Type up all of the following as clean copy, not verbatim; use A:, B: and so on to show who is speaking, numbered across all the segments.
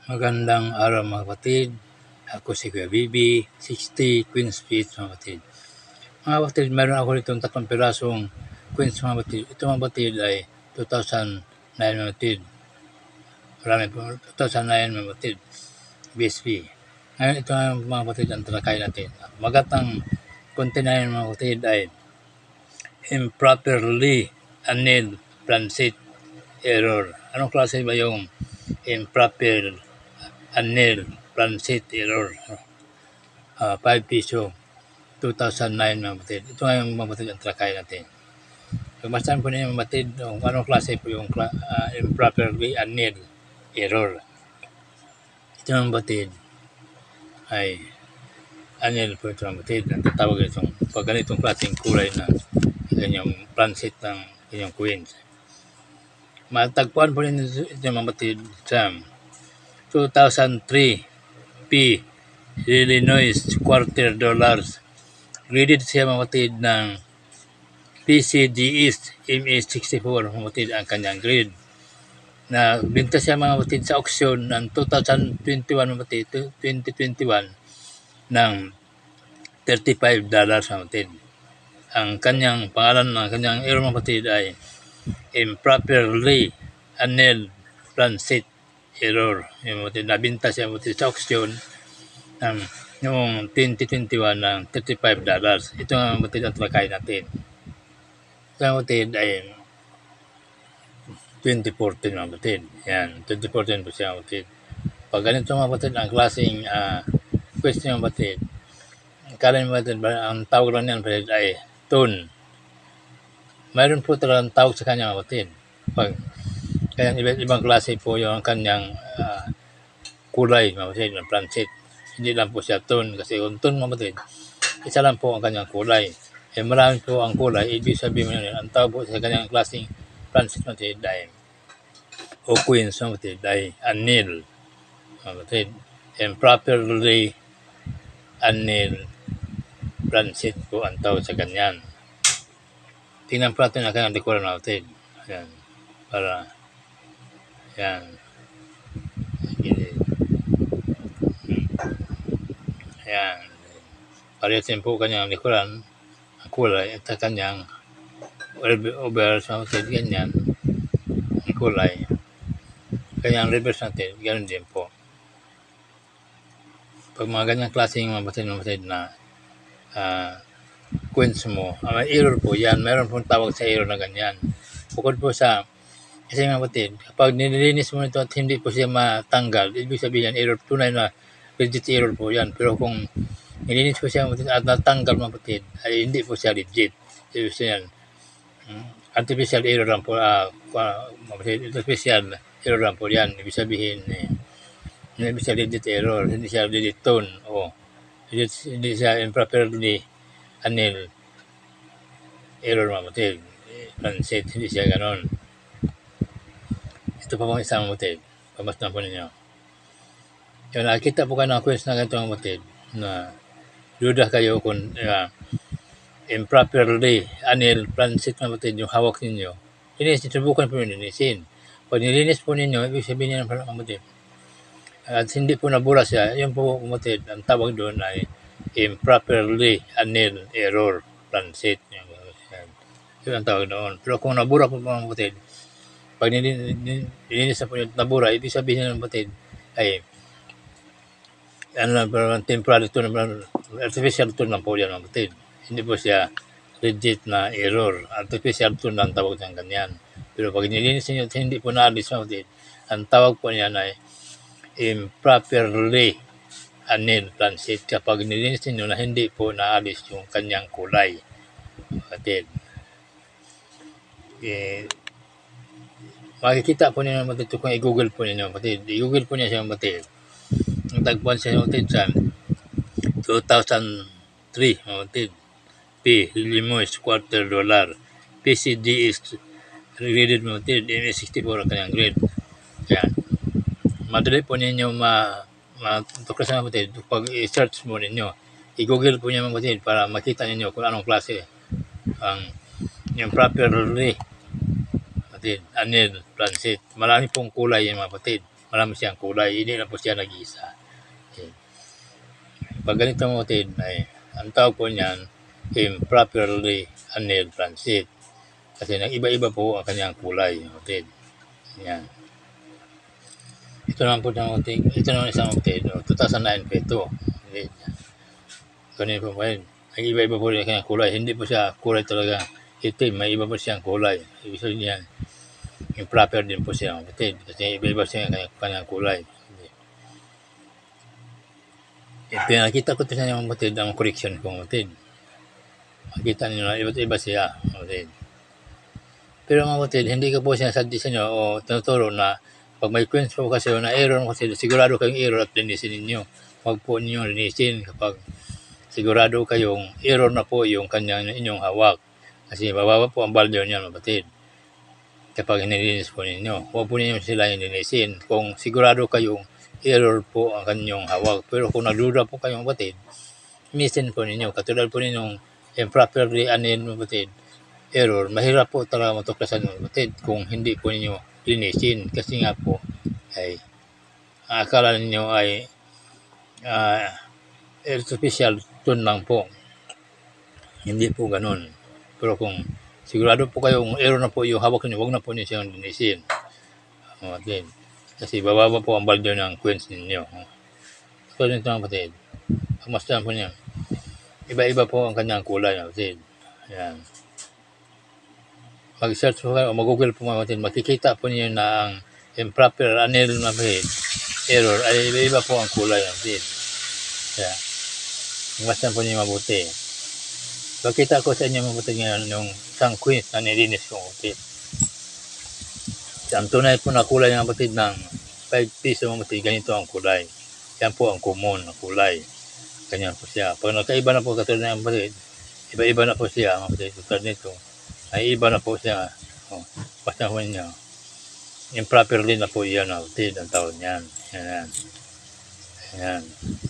A: Magandang araw mga kapatid. Ako si Kuya Bibi, 60 Queen's Feet mga kapatid. Mga kapatid, meron ako itong 3 pirasong Queens mga kapatid. Ito mga kapatid ay 2009 mga kapatid. Marami po, 2009 mga kapatid. BSP. Ngayon ito mga kapatid ang talakay natin. Magatang content mga kapatid ay improperly annealed transit error. Anong klase ba yung improper annealed transit error? 5 piso 2009 mga batid. Ito nga yung mga batid ang trakay natin. Pagmastan po ninyo mga batid kung anong klase po yung improperly annealed error. Ito mga batid ay annealed po ito mga batid. Ang tatawag itong pag ganitong klaseng kulay na ganyang transit ng ganyang coins. Matagpuan po ninyo ito mga batid sa 2003 P. Illinois quarter dollars. Graded siya mga batid ng PCG East MA64 mga batid ang kanyang grade. Na binta siya mga batid sa auction ng 2021 mga batid, 2021 ng $35 mga batid. Ang kanyang pangalan ng kanyang error mga batid ay improperly annealed transit error. Yung batid nabinta siya mga batid sa auction ng noong 2021 ng $35. Ito ang batid ang talakay natin. Ito ang batid ay 2014 mga batid. Yan, 2014 po siya mga batid. Pag ganito mga batid, ang klaseng question mga batid, kala mga batid, ang tawag lang niyan batid ay tone. Mayroon po talagang tawag sa kanya mga batid. Kaya ibang klase po yung kanyang kulay mga batid, ng transit. Hindi lang po siya tone kasi kung tone mga batid, isa lang po ang kanyang kulay. Eh marami po ang kulay, ibig sabihin mo yun, ang tawag po sa kanyang klaseng transit mga batid ay o queens mga batid ay annealed mga batid. Improperly annealed transit po ang tawag sa ganyan. Tingnan po natin ang kanyang dekoran mga batid. Ayan, para yan. Ayan. Parihatin po kanyang likuran, ang kulay, at kanyang overalls mga batid, ganyan, ang kulay. Kanyang reverse natin, ganoon din po. Pag mga ganyang klaseng mga batid na coins mo, may error po yan, mayroon pong tawag sa error na ganyan. Bukod po sa kasi mga batid, kapag nililinis mo ito at hindi po siya matanggal, ibig sabihin error, tunay na legit error po yan. Pero kung nilinis po siya at natanggal mga batid, ay hindi po siya legit. Ibig sabihin, artificial error lang po, artificial error lang po yan. Ibig sabihin, hindi siya legit error, hindi siya legit tone, o hindi siya improperly annealed error mga batid. Transit, hindi siya ganon. Ito pa pong isang batid. Pamasdan po ninyo. Yung nakikita po kayo ng quiz na ganito mga batid na duda kayo kung improperly annealed transit mga batid yung hawak ninyo. Subukan po nyo linisin. Pag nilinis po ninyo, ibig sabihin niya mga batid. At hindi po nabura siya, yun po mga batid, ang tawag doon ay improperly annealed error transit. Yun ang tawag doon. Pero kung nabura po mga batid, pag nilinis na po yung nabura, ibig sabihin ng batid ay temporary tone, artificial tone lang po yan mga batid. Hindi po siya legit na error. Artificial tone lang tawag niyan ganyan. Pero pag nilinis niyo at hindi po naalis mga batid, ang tawag po niyan ay improperly annealed transit kapag nilinis niyo na hindi po naalis yung kanyang kulay mga batid. Makikita po ninyo mga batid kung i-google po ninyo mga batid. I-google po niya siya mga batid. Ang tagpuan siya mga batid sa 2003 mga batid. P. Illinois quarter dollar. PCG is graded mga batid. MA64 ang kanyang grade. Yan. Madali po ninyo matuklas mga batid. Pag i-search mo ninyo, i-google po niya mga batid para makita ninyo kung anong klase ang improperly batid, annealed transit. Marami pong kulay yung mga batid. marami siyang kulay, hindi na po siya nag-iisa. Okay. Pag ganito mga kapatid, ay ang tawag po niyan, improperly annealed transit. Kasi nag-iba-iba po ang kanyang kulay, mga kapatid. Yan. Ito naman po ng kapatid, ito naman isang kapatid, 2009 po ito. Ganyan po pa rin. Nag-iba-iba po rin ang kanyang kulay. Hindi po siya kulay talaga itim, may iba po siyang kulay. Ibig sabihin niyan, improper din po siya, kapatid. Kasi iba-iba siya ang kanyang kulay. Pinakita ko ito sa inyo, kapatid, ang correction ko, kapatid. Makita niyo na iba't iba siya, kapatid. Pero mga kapatid, hindi ko po sinasadya sa inyo o tinuturo na pag may coins po kasi na error mo kasi sigurado kayong error at linisin ninyo. Huwag po ninyo linisin kapag sigurado kayong error na po yung kanyang inyong hawak. Kasi bababa po ang value niyan, kapatid. Kapag nilinis po ninyo, huwag po ninyo sila linisin. Kung sigurado kayong error po ang kanyang hawak. Pero kung nagduda po kayong, kapatid, linisin po ninyo. Katulad po ninyong improperly annealed, kapatid, error, mahirap po talaga matuklasan ng kapatid kung hindi po ninyo linisin. Kasi nga po, ay akala ninyo ay artificial tone lang po. Hindi po ganun. Pero kung sigurado po kayong error na po yung hawak niyo, huwag na po niyo siyang linisin. Kapatid. Kasi bababa po ang value ng coins ninyo. So, nito mga kapatid. Pagmasdan po niya. Iba-iba po ang kanyang kulay, kapatid. Ayan. Mag-search po kayo o mag-google po mga kapatid. Makikita po niyo na ang improper annealed na kapatid, error ay iba-iba po ang kulay, kapatid. Kaya, pagmasdan po niyo mabuti. Pakita ko sa inyo mga kapatid ngayon yung isang coins na nilinis ko, kapatid. Ang tunay po na kulay ng kapatid ng 5 piso mga kapatid, ganito ang kulay. Yan po ang common na kulay. Ganyan po siya. Pag nagkaiba na po katulad ng kapatid, iba-iba na po siya mga kapatid. Katulad nito, ay iba na po siya. Basta po niya. Improperly na po yan mga kapatid, ang tawag niyan. Yan. Ayan.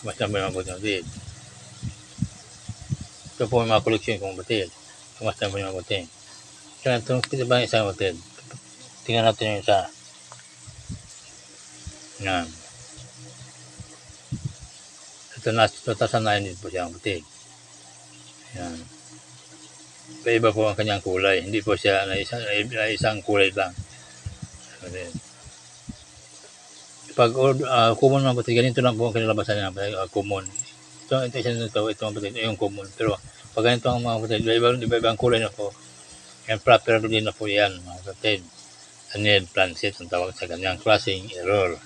A: Basta po yung mga kapatid. Ito po yung mga koleksyon kong kapatid. Basta po yung mga kapatid. Kaya kita ba yung isang kapatid? Tingnan natin yung isa. Yan. Ito na, tatasan din po siya ang kapatid. Yan. Iba po ang kanyang kulay. Hindi po siya na isang kulay lang. Pag common mga kapatid, ganito lang po ang kinalabasan niya. Common. Ito mga kapatid, yung common. Pero pag ganito ang mga kapatid, iba-ibang kulay na po. Yan, proper din na po yan mga kapatid. Annealed transit ang tawag sa kanyang klaseng error.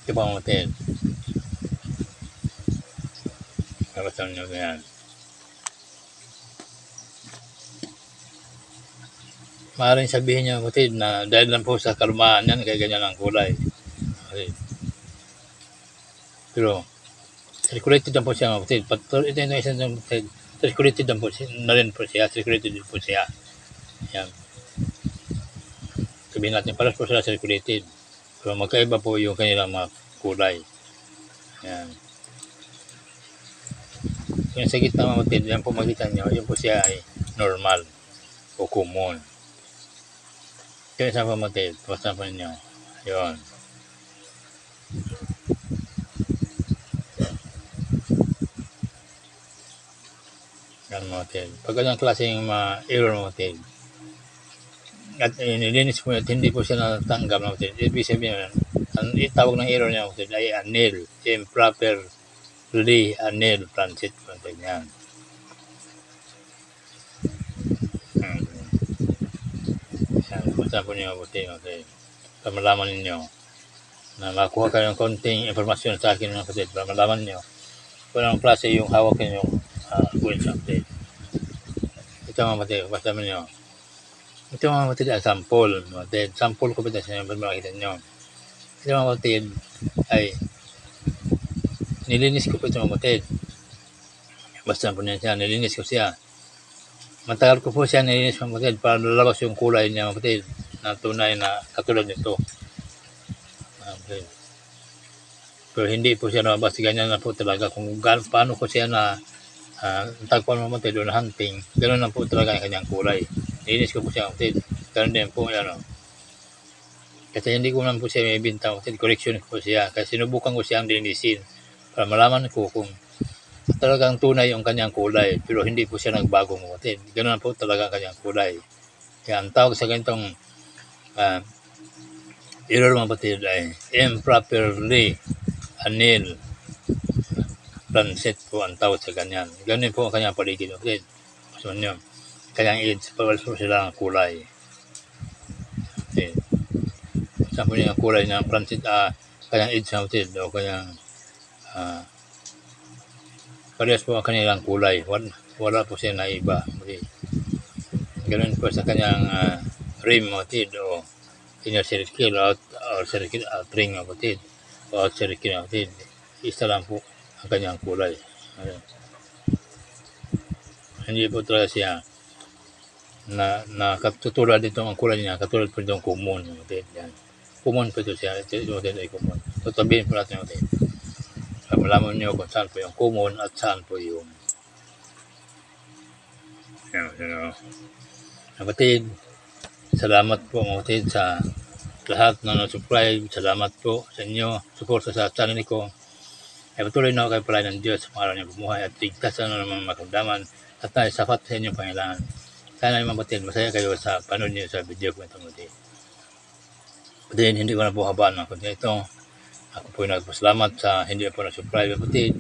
A: Ito po mga kapatid. Kabasan nyo ganyan. Maaaring sabihin niyo kapatid na dahil lang po sa kalumaan yan, kaya ganyan ang kulay. Okay. Pero, circulated lang po siya kapatid. Ito yung isang kapatid, circulated lang po na rin po siya, circulated din po siya. Yan. Sabihin natin, paras po sila circulated. Pero magkaiba po yung kanilang mga kulay. Yan. Yung sa gitna mga kapatid, yan po makita nyo, yun po siya ay normal o common. Yung isang pamatid, basta po ninyo. Yun. Yan mga kapatid. Pag ganyan klaseng error mga kapatid, at nilinis po at hindi po siya natanggap mga kapatid, ibig sabihin, ang itawag ng error niya mga kapatid ay annealed, improperly annealed transit mga kapatid yan. Basta po niyo mabuti, okay. Para malaman ninyo na makuha kayo ng konting informasyon sa akin mga kapatid, para malaman niyo kung anong klase yung hawak ninyong coins update. Ito mga kapatid, basta mo niyo. Ito mga kapatid ay sample. Sample ko pita sa inyo para makita niyo. Ito mga kapatid ay nilinis ko po ito mga kapatid. Basta po niya siya, nilinis ko siya. Matagal ko po siya nilinis mga kapatid para lalabas yung kulay niya mga kapatid na tunay na katulad nito. Okay. Pero hindi po siya nabas, ganyan na po talaga. Kung paano ko siya na tagpuan mo mga kapatid, hunting, ganoon na po talaga ang kanyang kulay. Nilinis ko po siya mga kapatid. Ganun din po yan. Kasi hindi ko naman po siya maibenta, kapatid. Correction ko siya. Kasi sinubukan ko siyang linisin para malaman ko kung talagang tunay yung kanyang kulay. Pero hindi po siya nagbago, kapatid. Ganoon po talaga ang kanyang kulay. Kaya ang tawag sa ganitong error, mga kapatid, ay improperly annealed transit po ang tawag sa ganyan. Ganun po ang kanyang paligid, kapatid. So, yun. Kanyang edge, pawalas po sila ang kulay. Okay. Saan po yung kulay ng transit, kanyang edge, kapatid, o kanyang parehas po ang kanilang kulay. Wala po siya na iba. Okay. Ganun po sa kanyang rim, kapatid, o inner circle, out circle, out ring, kapatid, o out circle, kapatid. Isa lang po ang kanyang kulay. Ayan. Hindi po talaga siya na katulad dito ang kulay niya, katulad po itong common, kapatid. Yan. Common po ito siya. Ito ay common. Tatabihin po natin, kapatid. Para malaman niyo kung saan po yung common at saan po yung kapatid. Salamat po, kapatid, sa lahat na nag-subscribe. Salamat po sa inyo. Suporta sa channel ko. Ay patuloy na kayo pala ng Diyos sa mga araw niyo bumuhay at tigtasan na naman makamdaman at naisapat sa inyong pangailangan. Sana naman, kapatid, masaya kayo sa panood niyo sa video ko ito, kapatid. Kapatid, hindi ko na po habaan ng konti ito. Ako po yung nagpasalamat sa hindi po na-subscribe, kapatid.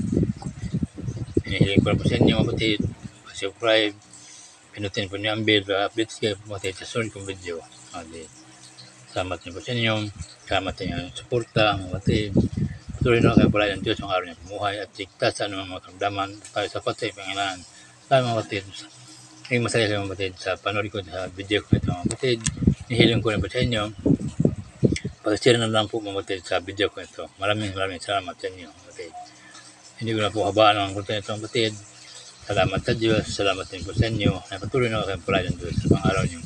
A: Hinihiling ko na po sa inyo, kapatid. Subscribe. Pinutin po niyo ang bell para updates kayo, kapatid, sa sunod kong video. Kapatid. Salamat niyo po sa inyo. Salamat sa inyong suporta, kapatid. Patuloy na kayo pala ng Diyos ang araw niya bumuhay at ligtas sa anumang makamdaman tayo sapat sa Panginoon. Tayo, mga kapatid. Naging masaya kayo, mga kapatid, sa panood ko sa video ko ito, mga kapatid. Nihiling ko na po sa inyo. Pag-share na lang po, mga kapatid, sa video ko ito. Maraming salamat sa inyo, mga kapatid. Hindi ko na po habaan ang konten ito, mga kapatid. Salamat sa Diyos. Salamat din po sa inyo. Patuloy na kayo pala ng Diyos sa pang araw niyo.